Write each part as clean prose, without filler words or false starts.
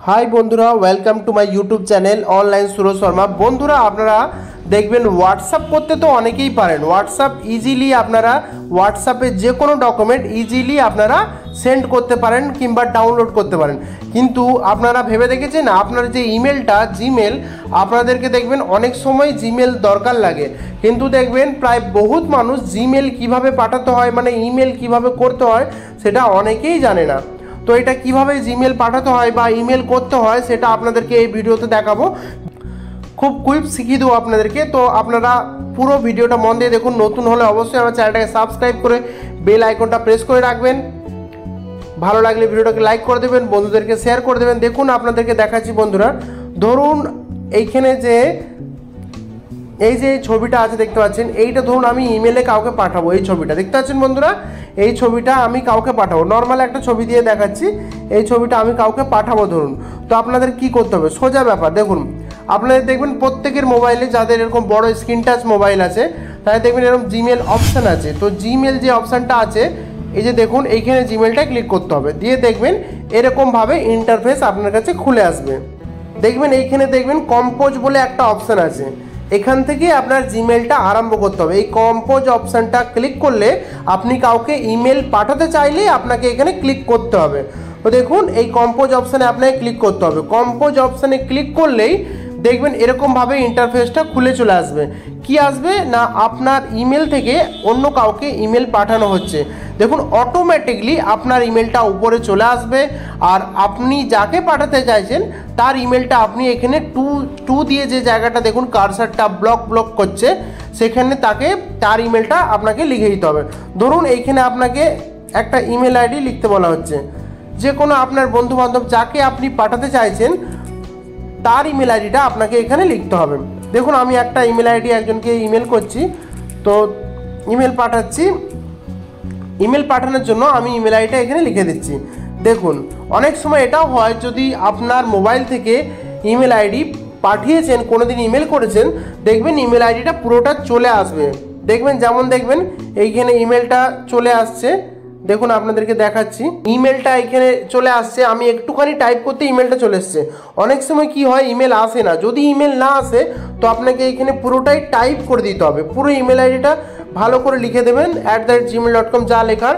High बंधुरा welcome to my YouTube channel online Suraj Sharma. बंधुरा आपनारा देखबेन व्हाट्सअप करते तो अनेकेई पारेन। व्हाट्सअप इजिली आपनारा व्हाट्सअपे जे कोनो डकुमेंट इजिली आपनारा सेंड करते पारेन किंबा डाउनलोड करते पारेन, किन्तु आपनारा भेबे देखेछेन आपनार जे इमेलटा जिमेल आपनादेरके देखबेन अनेक समय जिमेल दरकार लागे, किन्तु देखबेन प्राय बहुत मानुष जिमेल किभाबे पाठाते हय माने इमेल किभाबे करते हय सेटा अनेकेई जाने ना। तो এটা কিভাবে জিমেল পাঠাতে হয় বা ইমেল করতে হয় সেটা আপনাদেরকে এই ভিডিওতে দেখাবো। খুব কুইক শিখিয়ে দেবো আপনাদেরকে। তো আপনারা পুরো ভিডিওটা মন দিয়ে দেখুন। নতুন হলে অবশ্যই আমার চ্যানেলটাকে সাবস্ক্রাইব করে বেল আইকনটা প্রেস করে রাখবেন। ভালো লাগলে ভিডিওটাকে লাইক করে দেবেন, বন্ধুদেরকে শেয়ার করে দেবেন। দেখুন আপনাদেরকে দেখাচ্ছি বন্ধুরা, ধরুন এইখানে যে এই যে ছবিটা আছে দেখতে পাচ্ছেন, এইটা ধরুন আমি ইমেলে কাউকে পাঠাবো। এই ছবিটা দেখতে পাচ্ছেন বন্ধুরা, এই ছবিটা আমি কাউকে পাঠাবো। নর্মাল একটা ছবি দিয়ে দেখাচ্ছি, এই ছবিটা আমি কাউকে পাঠাবো ধরুন। তো আপনাদের কি করতে হবে, সোজা ব্যাপার। দেখুন আপনাদের দেখবেন প্রত্যেকের মোবাইলে যাদের এরকম বড় স্ক্রিন টাচ মোবাইল আছে তাদের দেখবেন এরকম জিমেল অপশান আছে। তো জিমেল যে অপশানটা আছে এই যে দেখুন এইখানে জিমেলটা ক্লিক করতে হবে, দিয়ে দেখবেন এরকমভাবে ইন্টারফেস আপনার কাছে খুলে আসবে। দেখবেন এইখানে দেখবেন কম্পোজ বলে একটা অপশান আছে, এখান থেকে আপনার জিমেলটা আরম্ভ করতে হবে। এই কম্পোজ অপশানটা ক্লিক করলে আপনি কাউকে ইমেল পাঠাতে চাইলেই আপনাকে এখানে ক্লিক করতে হবে। তো দেখুন এই কম্পোজ অপশানে আপনাকে ক্লিক করতে হবে। কম্পোজ অপশানে ক্লিক করলেই দেখবেন এরকমভাবে ইন্টারফেসটা খুলে চলে আসবে। কি আসবে না, আপনার ইমেল থেকে অন্য কাউকে ইমেল পাঠানো হচ্ছে। দেখুন অটোমেটিকলি আপনার ইমেলটা উপরে চলে আসবে, আর আপনি যাকে পাঠাতে চাইছেন তার ইমেলটা আপনি এখানে টু দিয়ে যে জায়গাটা দেখুন কার্সারটা ব্লক করছে সেখানে তার ইমেলটা আপনাকে লিখে দিতে হবে। ধরুন এইখানে আপনাকে একটা ইমেল আইডি লিখতে বলা হচ্ছে, যে কোনো আপনার বন্ধুবান্ধব যাকে আপনি পাঠাতে চাইছেন তার ইমেল আইডিটা আপনাকে এখানে লিখতে হবে। দেখুন আমি একটা ইমেল আইডি একজনকে ইমেল করছি, তো ইমেল পাঠাচ্ছি। ইমেল পাঠানোর জন্য আমি ইমেল আইডিটা এখানে লিখে দিচ্ছি। দেখুন অনেক সময় এটাও হয়, যদি আপনার মোবাইল থেকে ইমেল আইডি পাঠিয়েছেন, কোনো দিন ইমেল করেছেন, দেখবেন ইমেল আইডিটা পুরোটা চলে আসবে। দেখবেন যেমন দেখবেন এইখানে ইমেলটা চলে আসছে, দেখুন আপনাদেরকে দেখাচ্ছি ইমেলটা এখানে চলে আসছে। আমি একটুখানি টাইপ করতে ইমেলটা চলে এসছে। অনেক সময় কি হয় ইমেল আসে না, যদি ইমেল না আসে তো আপনাকে এখানে পুরোটাই টাইপ করে দিতে হবে। পুরো ইমেল আইডিটা ভালো করে লিখে দেবেন @gmail.com যা লেখার,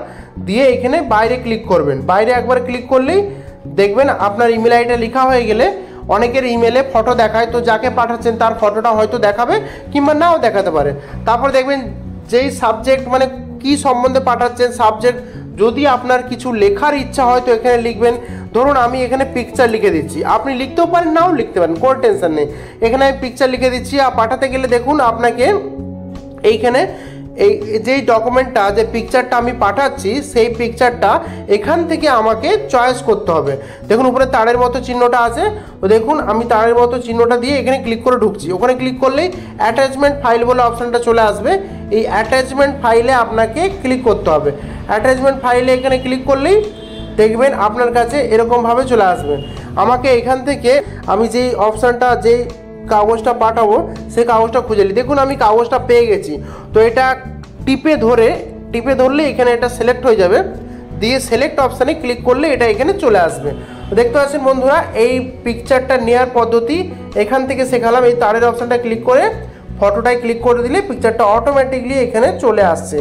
দিয়ে এখানে বাইরে ক্লিক করবেন। বাইরে একবার ক্লিক করলেই দেখবেন আপনার ইমেল আইডিটা লেখা হয়ে গেলে অনেকের ইমেলে ফটো দেখায়, তো যাকে পাঠাচ্ছেন তার ফটোটা হয়তো দেখাবে কিংবা নাও দেখাতে পারে। তারপর দেখবেন যেই সাবজেক্ট মানে কি সম্বন্ধে পাঠাচ্ছেন সাবজেক্ট, যদি আপনার কিছু লেখার ইচ্ছা হয় তো এখানে লিখবেন। ধরুন আমি এখানে পিকচার লিখে দিচ্ছি, আপনি লিখতেও পারেন নাও লিখতে পারেন, কোনো টেনশন নেই। এখানে আমি পিকচার লিখে দিচ্ছি। আর পাঠাতে গেলে দেখুন আপনাকে এইখানে এই যেই ডকুমেন্টটা যে পিকচারটা আমি পাঠাচ্ছি সেই পিকচারটা এখান থেকে আমাকে চয়েস করতে হবে। দেখুন উপরে তারের মতো চিহ্নটা আছে, তো দেখুন আমি তারের মতো চিহ্নটা দিয়ে এখানে ক্লিক করে ঢুকছি। ওখানে ক্লিক করলেই অ্যাটাচমেন্ট ফাইল বলে অপশানটা চলে আসবে। এই অ্যাটাচমেন্ট ফাইলে আপনাকে ক্লিক করতে হবে। অ্যাটাচমেন্ট ফাইলে এখানে ক্লিক করলেই দেখবেন আপনার কাছে এরকমভাবে চলে আসবে। আমাকে এখান থেকে আমি যেই অপশানটা যেই কাগজটা পাঠাবো সেই কাগজটা খুঁজে নিই। দেখুন আমি কাগজটা পেয়ে গেছি। তো এটা টিপে ধরলে এখানে এটা সিলেক্ট হয়ে যাবে, দিয়ে সিলেক্ট অপশানে ক্লিক করলে এটা এখানে চলে আসবে। দেখতে পাচ্ছেন বন্ধুরা এই পিকচারটা নেওয়ার পদ্ধতি এখান থেকে শেখালাম। এই তারের অপশানটা ক্লিক করে ফটোটায় ক্লিক করে দিলে পিকচারটা অটোমেটিকলি এখানে চলে আসছে।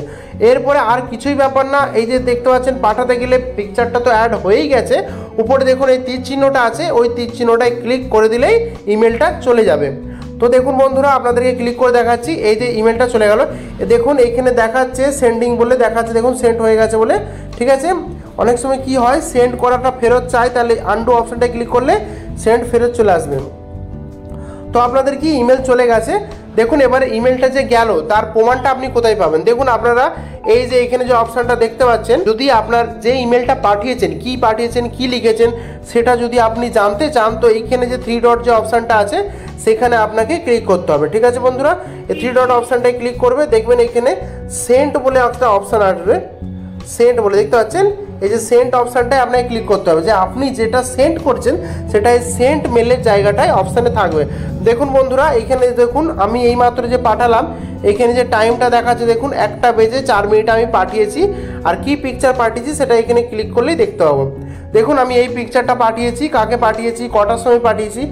এরপরে আর কিছুই ব্যাপার না। এই যে দেখতে পাচ্ছেন পাঠাতে গেলে পিকচারটা তো অ্যাড হয়েই গেছে, উপরে দেখুন এই তীর চিহ্নটা আছে, ওই তীর চিহ্নটায় ক্লিক করে দিলেই ইমেলটা চলে যাবে। তো দেখুন বন্ধুরা আপনাদেরকে ক্লিক করে দেখাচ্ছি, এই যে ইমেলটা চলে গেল। দেখুন এইখানে দেখাচ্ছে সেন্ডিং বলে দেখাচ্ছে, দেখুন সেন্ড হয়ে গেছে বলে। ঠিক আছে, অনেক সময় কি হয় সেন্ড করাটা ফেরত চাই, তাহলে আনডু অপশানটা ক্লিক করলে সেন্ড ফেরত চলে আসবে। তো আপনাদের কি ইমেল চলে গেছে। দেখুন এবারে ইমেলটা যে গেল তার প্রমাণটা আপনি কোথায় পাবেন। দেখুন আপনারা এই যে এখানে যে অপশানটা দেখতে পাচ্ছেন, যদি আপনার যে ইমেলটা পাঠিয়েছেন কি লিখেছেন সেটা যদি আপনি জানতে চান তো এইখানে যে 3 ডট যে অপশানটা আছে সেখানে আপনাকে ক্লিক করতে হবে। ঠিক আছে বন্ধুরা, এই 3 ডট অপশানটায় ক্লিক করবে, দেখবেন এখানে সেন্ট বলে একটা অপশান আসবে। সেন্ট বলে দেখতে পাচ্ছেন, এই যে সেন্ট অপশানটায় আপনাকে ক্লিক করতে হবে, যে আপনি যেটা সেন্ড করছেন সেটা এই সেন্ট মেলের জায়গাটায় অপশানে থাকবে। দেখুন বন্ধুরা এখানে দেখুন আমি এইমাত্র যে পাঠালাম, এখানে যে টাইমটা দেখাচ্ছে দেখুন 1টা বেজে 4 মিনিট আমি পাঠিয়েছি, আর কি পিকচার পাঠিয়েছি সেটা এখানে ক্লিক করলেই দেখতে পাবো। দেখুন আমি এই পিকচারটা পাঠিয়েছি, কাকে পাঠিয়েছি, কটার সময় পাঠিয়েছি,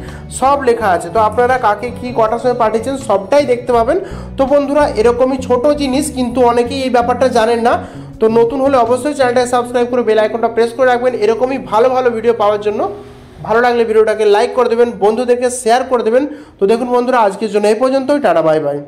সব লেখা আছে। তো আপনারা কাকে কি কটার সময় পাঠিয়েছেন সবটাই দেখতে পাবেন। তো বন্ধুরা এরকমই ছোট জিনিস কিন্তু অনেকেই এই ব্যাপারটা জানেন না। তো নতুন হলে অবশ্যই চ্যানেলটাকে সাবস্ক্রাইব করে বেল আইকনটা প্রেস করে রাখবেন এরকমই ভালো ভালো ভিডিও পাওয়ার জন্য। ভালো লাগলে ভিডিওটাকে লাইক করে দেবেন, বন্ধুদেরকে শেয়ার করে দেবেন। তো দেখুন বন্ধুরা আজকের জন্য এই পর্যন্তই, টাটা বাই বাই।